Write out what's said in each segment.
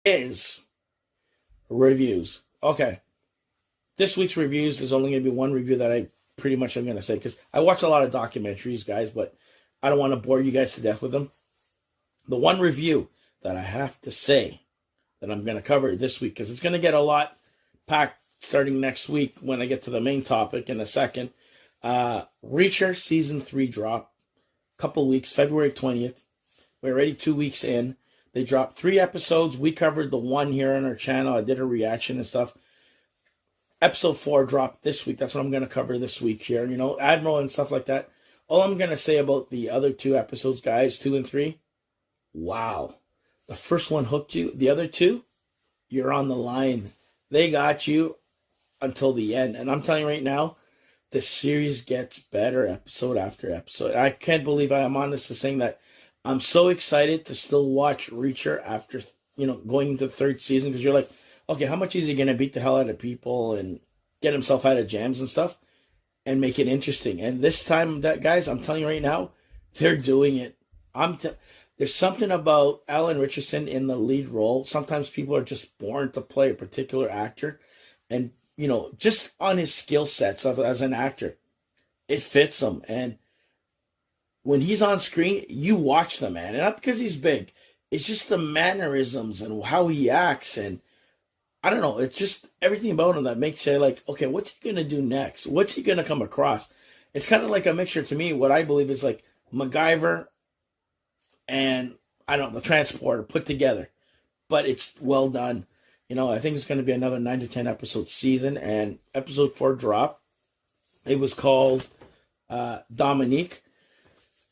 Is reviews. Okay. This week's reviews is only going to be one review that I pretty much am going to say because I watch a lot of documentaries, guys, but I don't want to bore you guys to death with them. The one review that I have to say that I'm going to cover this week because it's going to get a lot packed starting next week when I get to the main topic in a second. Reacher season 3 drop. Couple weeks, February 20th. We're already 2 weeks in. They dropped 3 episodes. We covered the one here on our channel. I did a reaction and stuff. Episode 4 dropped this week. That's what I'm going to cover this week here. You know, Admiral and stuff like that. All I'm going to say about the other 2 episodes, guys, 2 and 3, wow. The first one hooked you. The other 2, you're on the line. They got you until the end. And I'm telling you right now, the series gets better episode after episode. I can't believe I am honest to saying that I'm so excited to still watch Reacher after, going into the 3rd season because you're like, okay, how much is he going to beat the hell out of people and get himself out of jams and stuff and make it interesting? And this time, guys, I'm telling you right now, they're doing it. There's something about Alan Richardson in the lead role. Sometimes people are just born to play a particular actor. And, just on his skill sets as an actor, it fits him. And when he's on screen, you watch the man. And not because he's big. It's just the mannerisms and how he acts. And I don't know. It's just everything about him that makes you like, okay, what's he going to do next? What's he going to come across? It's kind of like a mixture to me. What I believe is like MacGyver and, I don't know, the Transporter put together. But it's well done. I think it's going to be another 9 to 10 episode season. And episode 4 dropped. It was called Dominique.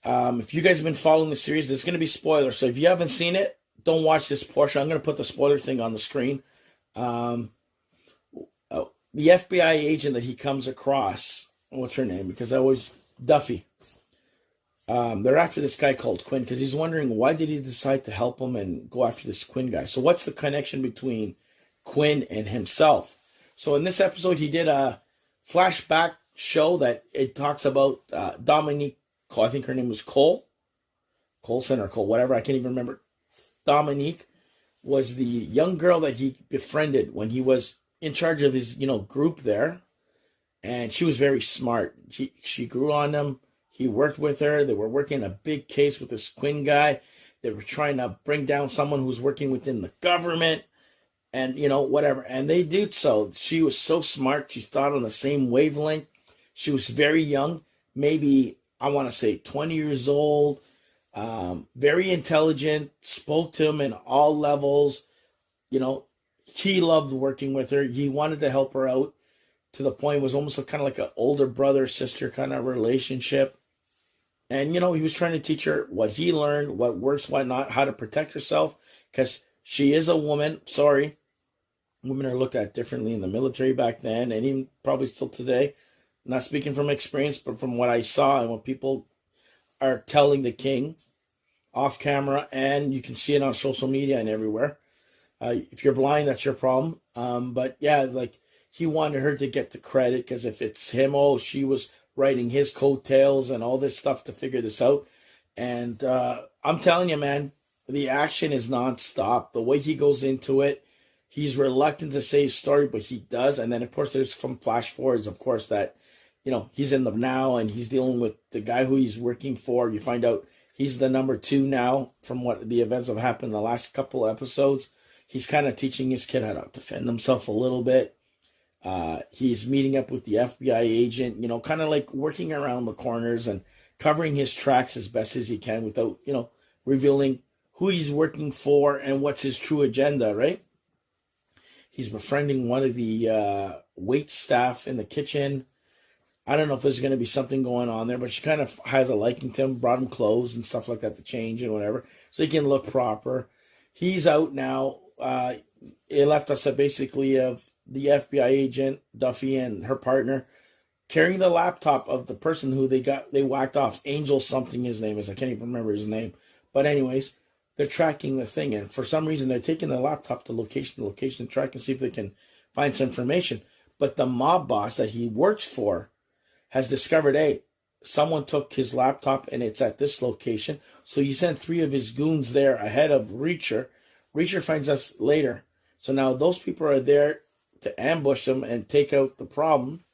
If you guys have been following the series, there's going to be spoilers. So if you haven't seen it, don't watch this portion. I'm going to put the spoiler thing on the screen. The FBI agent that he comes across, what's her name? Because I always, Duffy. They're after this guy called Quinn because he's wondering why did he decide to help him and go after this Quinn guy. So what's the connection between Quinn and himself? So in this episode, he did a flashback show that it talks about Dominique. I think her name was Colson or Cole, whatever. I can't even remember. Dominique was the young girl that he befriended when he was in charge of his, group there. And she was very smart. She grew on him. He worked with her. They were working a big case with this Quinn guy. They were trying to bring down someone who's working within the government and, whatever. And they did so. She was so smart. She thought on the same wavelength. She was very young, maybe, I want to say 20 years old, very intelligent, spoke to him in all levels. He loved working with her. He wanted to help her out to the point it was almost kind of like an older brother-sister kind of relationship. And, he was trying to teach her what he learned, what works, what not, how to protect herself, because she is a woman. Sorry. Women are looked at differently in the military back then, and even probably still today. Not speaking from experience, but from what I saw and what people are telling the king off camera, and you can see it on social media and everywhere. If you're blind, that's your problem. But yeah, like he wanted her to get the credit because if it's him, she was writing his coattails and all this stuff to figure this out. And I'm telling you, man, the action is nonstop. The way he goes into it, he's reluctant to say his story, but he does. And then, of course, there's from flash forwards, of course, that, he's in the now and he's dealing with the guy who he's working for. You find out he's the number 2 now from what the events have happened in the last couple of episodes. He's kind of teaching his kid how to defend himself a little bit. He's meeting up with the FBI agent, kind of like working around the corners and covering his tracks as best as he can without, revealing who he's working for and what's his true agenda, right? He's befriending one of the wait staff in the kitchen. I don't know if there's going to be something going on there, but she kind of has a liking to him, brought him clothes and stuff like that to change and whatever, so he can look proper. He's out now. It left us basically of the FBI agent, Duffy, and her partner carrying the laptop of the person who they whacked off. Angel something his name is. I can't even remember his name. But anyways, they're tracking the thing. And for some reason, they're taking the laptop to location to track and see if they can find some information. But the mob boss that he works for has discovered, hey, someone took his laptop and it's at this location. So he sent 3 of his goons there ahead of Reacher. Reacher finds us later. So now those people are there to ambush him and take out the problem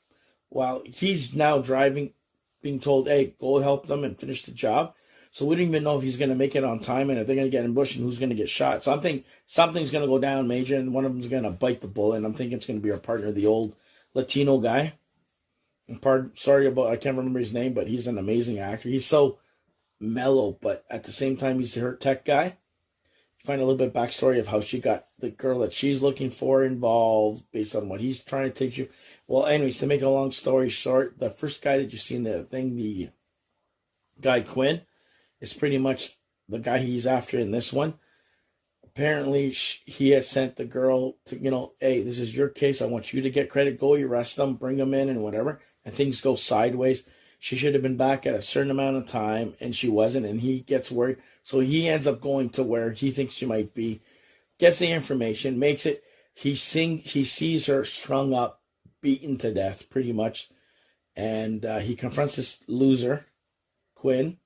while he's now driving, being told, hey, go help them and finish the job. So we don't even know if he's going to make it on time and if they're going to get ambushed and who's going to get shot. So I'm thinking something's going to go down major and one of them's going to bite the bullet. And I'm thinking it's going to be our partner, the old Latino guy. Sorry about, I can't remember his name, but he's an amazing actor. He's so mellow, but at the same time, he's her tech guy. Find a little bit of backstory of how she got the girl that she's looking for involved based on what he's trying to teach you. Well, anyways, to make a long story short, the first guy that you see in the thing, the guy Quinn, is pretty much the guy he's after in this one. Apparently, he has sent the girl to, hey, this is your case. I want you to get credit. Go arrest them, bring them in and whatever. And things go sideways. She should have been back at a certain amount of time, and she wasn't, and he gets worried. So he ends up going to where he thinks she might be, gets the information, makes it. He sees her strung up, beaten to death, pretty much, and he confronts this loser, Quinn,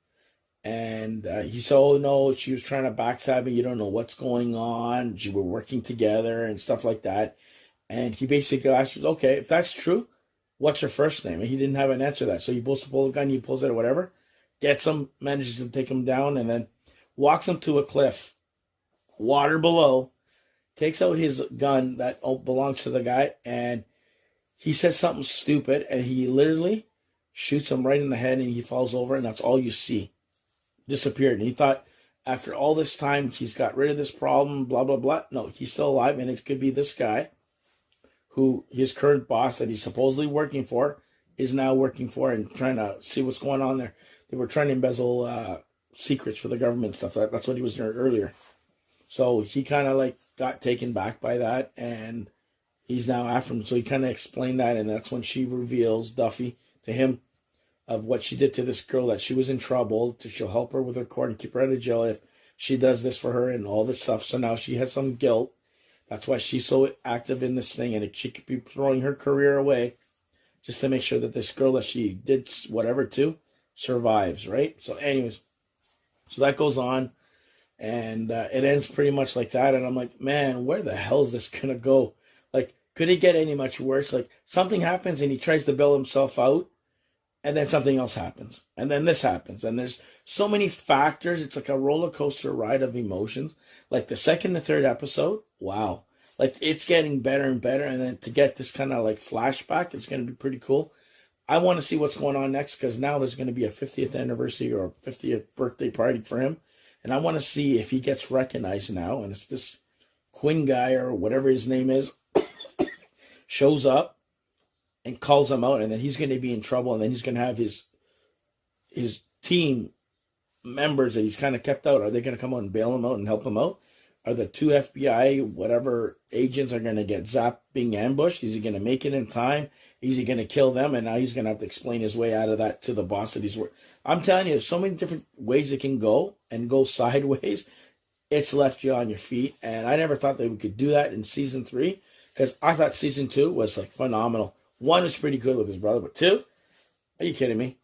and he said, oh, no, she was trying to backstab me. You don't know what's going on. We were working together and stuff like that. And he basically asks her, okay, if that's true, what's her first name? And he didn't have an answer to that. So he pulls the bullet gun, he pulls it or whatever, gets him, manages to take him down, and then walks him to a cliff, water below, takes out his gun that belongs to the guy, and he says something stupid, and he literally shoots him right in the head, and he falls over, and that's all you see. Disappeared. And he thought, after all this time, he's got rid of this problem, blah, blah, blah. No, he's still alive, and it could be this guy who his current boss that he's supposedly working for is now working for and trying to see what's going on there. They were trying to embezzle secrets for the government stuff. That's what he was doing earlier. So he kind of got taken back by that, and he's now after him. So he kind of explained that, and that's when she reveals, Duffy, to him of what she did to this girl, that she was in trouble, she'll help her with her court and keep her out of jail if she does this for her and all this stuff. So now she has some guilt. That's why she's so active in this thing, and she could be throwing her career away just to make sure that this girl that she did whatever to survives, right? So anyways, so that goes on, and it ends pretty much like that, and I'm like, man, where the hell is this going to go? Could it get any much worse? Something happens, and he tries to bail himself out, and then something else happens, and then this happens, and there's so many factors. It's like a roller coaster ride of emotions. The second and third episode, wow. It's getting better and better, and then to get this kind of flashback, it's going to be pretty cool. I want to see what's going on next, because now there's going to be a 50th anniversary or 50th birthday party for him, and I want to see if he gets recognized now, and if this Quinn guy or whatever his name is shows up and calls him out, and then he's going to be in trouble, and then he's going to have his team members that he's kind of kept out. Are they going to come out and bail him out and help him out? Are the two FBI, whatever agents are going to get zapped being ambushed? Is he going to make it in time? Is he going to kill them? And now he's going to have to explain his way out of that to the boss that he's working. I'm telling you, there's so many different ways it can go and go sideways. It's left you on your feet. And I never thought that we could do that in season 3, because I thought season 2 was phenomenal. 1 was pretty good with his brother, but 2? Are you kidding me?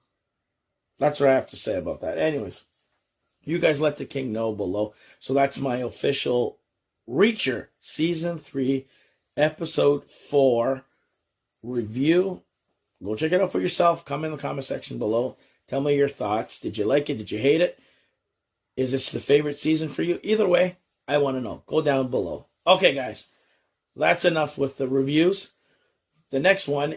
That's what I have to say about that. Anyways, you guys let the king know below. So that's my official Reacher season 3, episode 4 review. Go check it out for yourself. Come in the comment section below. Tell me your thoughts. Did you like it? Did you hate it? Is this the favorite season for you? Either way, I want to know. Go down below. Okay, guys. That's enough with the reviews. The next one